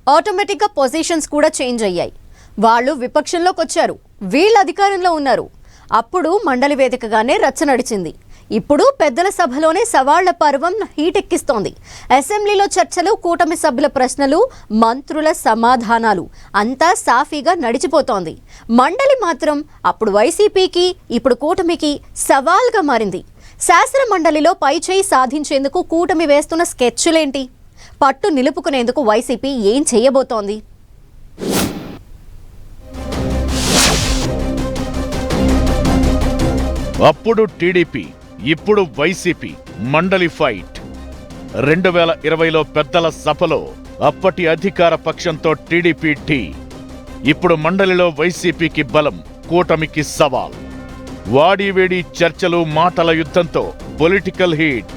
ఆటోమేటిక్గా పొజిషన్స్ కూడా చేంజ్ అయ్యాయి. వాళ్ళు విపక్షంలోకి వచ్చారు, వీళ్ళు అధికారంలో ఉన్నారు. అప్పుడు మండలి వేదికగానే రచ్చ నడిచింది. ఇప్పుడు పెద్దల సభలోనే సవాళ్ల పర్వం హీటెక్కిస్తోంది. అసెంబ్లీలో చర్చలు, కూటమి సభ్యుల ప్రశ్నలు, మంత్రుల సమాధానాలు అంతా సాఫీగా నడిచిపోతోంది. మండలి మాత్రం అప్పుడు వైసీపీకి, ఇప్పుడు కూటమికి సవాల్గా మారింది. శాసన మండలిలో పైచేయి సాధించేందుకు కూటమి వేస్తున్న స్కెచ్లేంటి? పట్టు నిలుపుకునేందుకు వైసీపీ ఏం చేయబోతోంది? అప్పుడు టీడీపీ, ఇప్పుడు వైసీపీ మండలి ఫైట్. 2020లో పెద్దల సభలో అప్పటి అధికార పక్షంతో టీడీపీ ఢీ. ఇప్పుడు మండలిలో వైసీపీకి బలం, కూటమికి సవాల్. వాడివేడి చర్చలు, మాటల యుద్ధంతో పొలిటికల్ హీట్.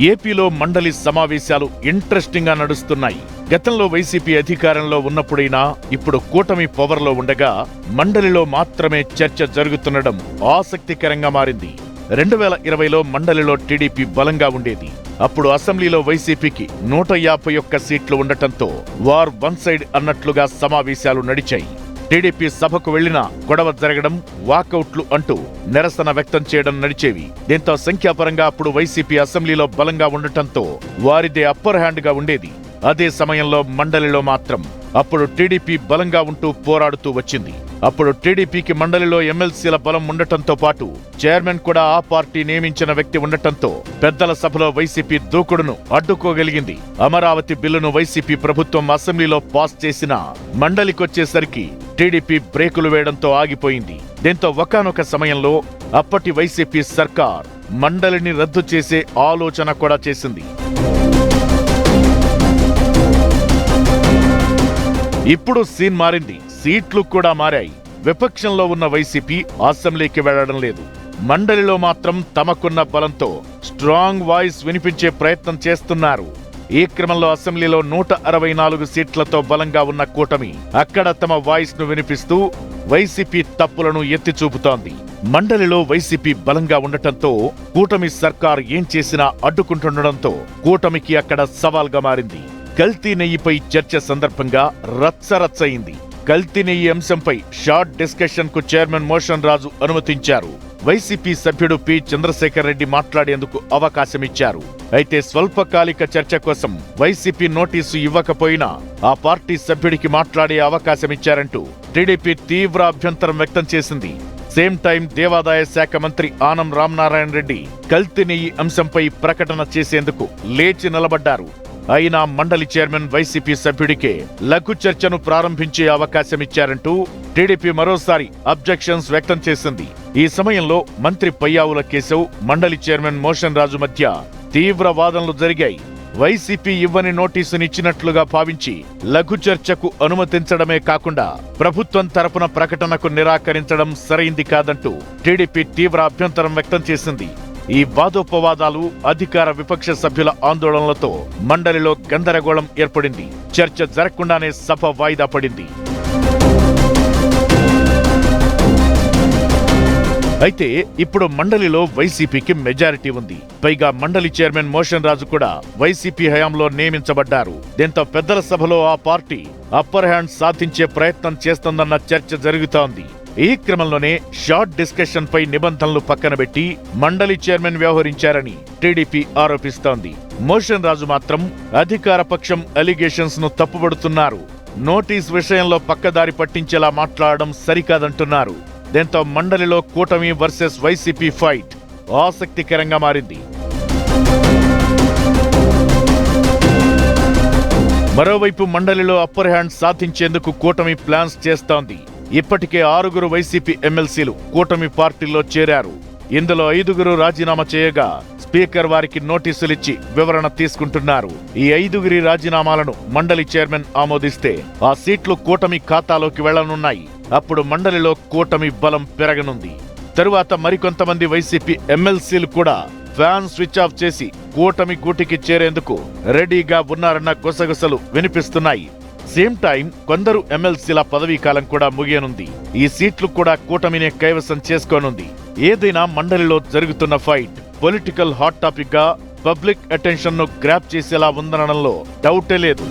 ఏపీలో మండలి సమావేశాలు ఇంట్రెస్టింగ్ గా నడుస్తున్నాయి. గతంలో వైసీపీ అధికారంలో ఉన్నప్పుడైనా ఇప్పుడు కూటమి పవర్లో ఉండగా మండలిలో మాత్రమే చర్చ జరుగుతుండడం ఆసక్తికరంగా మారింది. 2020లో మండలిలో టీడీపీ బలంగా ఉండేది. అప్పుడు అసెంబ్లీలో వైసీపీకి 151 సీట్లు ఉండటంతో వార్ వన్ సైడ్ అన్నట్లుగా సమావేశాలు నడిచాయి. టీడీపీ సభకు వెళ్లినా గొడవ జరగడం, వాకౌట్లు అంటూ నిరసన వ్యక్తం చేయడం నడిచేవి. దీంతో సంఖ్యాపరంగా అప్పుడు వైసీపీ అసెంబ్లీలో బలంగా ఉండటంతో వారిదే అప్పర్ హ్యాండ్ గా ఉండేది. అదే సమయంలో మండలిలో మాత్రం అప్పుడు టీడీపీ బలంగా ఉంటూ పోరాడుతూ వచ్చింది. అప్పుడు టీడీపీకి మండలిలో ఎమ్మెల్సీల బలం ఉండటంతో పాటు చైర్మన్ కూడా ఆ పార్టీ నియమించిన వ్యక్తి ఉండటంతో పెద్దల సభలో వైసీపీ దూకుడును అడ్డుకోగలిగింది. అమరావతి బిల్లును వైసీపీ ప్రభుత్వం అసెంబ్లీలో పాస్ చేసినా మండలికొచ్చేసరికి టీడీపీ బ్రేకులు వేయడంతో ఆగిపోయింది. దీంతో ఒకానొక సమయంలో అప్పటి వైసీపీ సర్కార్ మండలిని రద్దు చేసే ఆలోచన కూడా చేసింది. ఇప్పుడు సీన్ మారింది, సీట్లు కూడా మారాయి. విపక్షంలో ఉన్న వైసీపీ అసెంబ్లీకి వెళ్లడం లేదు. మండలిలో మాత్రం తమకున్న బలంతో స్ట్రాంగ్ వాయిస్ వినిపించే ప్రయత్నం చేస్తున్నారు. ఈ క్రమంలో అసెంబ్లీలో 164 సీట్లతో బలంగా ఉన్న కూటమి అక్కడ తమ వాయిస్ ను వినిపిస్తూ వైసీపీ తప్పులను ఎత్తి చూపుతోంది. మండలిలో వైసీపీ బలంగా ఉండటంతో కూటమి సర్కార్ ఏం చేసినా అడ్డుకుంటుండటంతో కూటమికి అక్కడ సవాల్గా మారింది. కల్తీ నెయ్యిపై చర్చ సందర్భంగా రచ్చరచ్చయింది. కల్తీ నెయ్యి అంశంపై షార్ట్ డిస్కషన్ కు చైర్మన్ మోషన్ రాజు అనుమతించారు. వైసీపీ సభ్యుడు పి చంద్రశేఖర్ రెడ్డి మాట్లాడేందుకు అవకాశమిచ్చారు. అయితే స్వల్పకాలిక చర్చ కోసం వైసీపీ నోటీసు ఇవ్వకపోయినా ఆ పార్టీ సభ్యుడికి మాట్లాడే అవకాశమిచ్చారంటూ టీడీపీ తీవ్ర అభ్యంతరం వ్యక్తం చేసింది. సేమ్ టైం దేవాదాయ శాఖ మంత్రి ఆనం రామనారాయణ రెడ్డి కల్తీ నెయ్యి అంశంపై ప్రకటన చేసేందుకు లేచి నిలబడ్డారు. అయినా మండలి చైర్మన్ వైసీపీ సభ్యుడికే లఘు చర్చను ప్రారంభించే అవకాశమిచ్చారంటూ టీడీపీ మరోసారి అబ్జెక్షన్స్ వ్యక్తం చేసింది. ఈ సమయంలో మంత్రి పయ్యావుల కేశవ్, మండలి చైర్మన్ మోషన్ రాజు మధ్య తీవ్ర వాదనలు జరిగాయి. వైసీపీ ఇవ్వని నోటీసునిచ్చినట్లుగా భావించి లఘు చర్చకు అనుమతించడమే కాకుండా ప్రభుత్వం తరపున ప్రకటనకు నిరాకరించడం సరైంది కాదంటూ టీడీపీ తీవ్ర అభ్యంతరం వ్యక్తం చేసింది. ఈ వాదోపవాదాలు, అధికార విపక్ష సభ్యుల ఆందోళనలతో మండలిలో గందరగోళం ఏర్పడింది. చర్చ జరగకుండానే సభ వాయిదా పడింది. అయితే ఇప్పుడు మండలిలో వైసీపీకి మెజారిటీ ఉంది. పైగా మండలి చైర్మన్ మోషన్ రాజు కూడా వైసీపీ హయాంలో నియమించబడ్డారు. దీంతో పెద్దల సభలో ఆ పార్టీ అప్పర్ హ్యాండ్ సాధించే ప్రయత్నం చేస్తుందన్న చర్చ జరుగుతోంది. ఈ క్రమంలోనే షార్ట్ డిస్కషన్ పై నిబంధనలు పక్కన పెట్టి మండలి చైర్మన్ వ్యవహరించారని టీడీపీ ఆరోపిస్తోంది. మోషన్ రాజు మాత్రం అధికార పక్షం అలిగేషన్స్ ను తప్పుపడుతున్నారు. నోటీస్ విషయంలో పక్కదారి పట్టించేలా మాట్లాడడం సరికాదంటున్నారు. దీంతో మండలిలో కూటమి వర్సెస్ వైసీపీ ఫైట్ ఆసక్తికరంగా మారింది. మరోవైపు మండలిలో అప్పర్ హ్యాండ్ సాధించేందుకు కూటమి ప్లాన్స్ చేస్తోంది. ఇప్పటికే 6 వైసీపీ ఎమ్మెల్సీలు కూటమి పార్టీల్లో చేరారు. ఇందులో 5 రాజీనామా చేయగా స్పీకర్ వారికి నోటీసులిచ్చి వివరణ తీసుకుంటున్నారు. ఈ 5 రాజీనామాలను మండలి చైర్మన్ ఆమోదిస్తే ఆ సీట్లు కూటమి ఖాతాలోకి వెళ్లనున్నాయి. అప్పుడు మండలిలో కూటమి బలం పెరగనుంది. తరువాత మరికొంతమంది వైసీపీ ఎమ్మెల్సీలు కూడా ఫ్యాన్ స్విచ్ ఆఫ్ చేసి కూటమి గూటికి చేరేందుకు రెడీగా ఉన్నారన్న గుసగుసలు వినిపిస్తున్నాయి. సేమ్ టైం కొందరు ఎమ్మెల్సీల పదవీ కాలం కూడా ముగియనుంది. ఈ సీట్లు కూడా కూటమినే కైవసం చేసుకోనుంది. ఏదైనా మండలిలో జరుగుతున్న ఫైట్ పొలిటికల్ హాట్ టాపిక్ గా పబ్లిక్ అటెన్షన్ ను గ్రాప్ చేసేలా ఉందనడంలో డౌటే లేదు.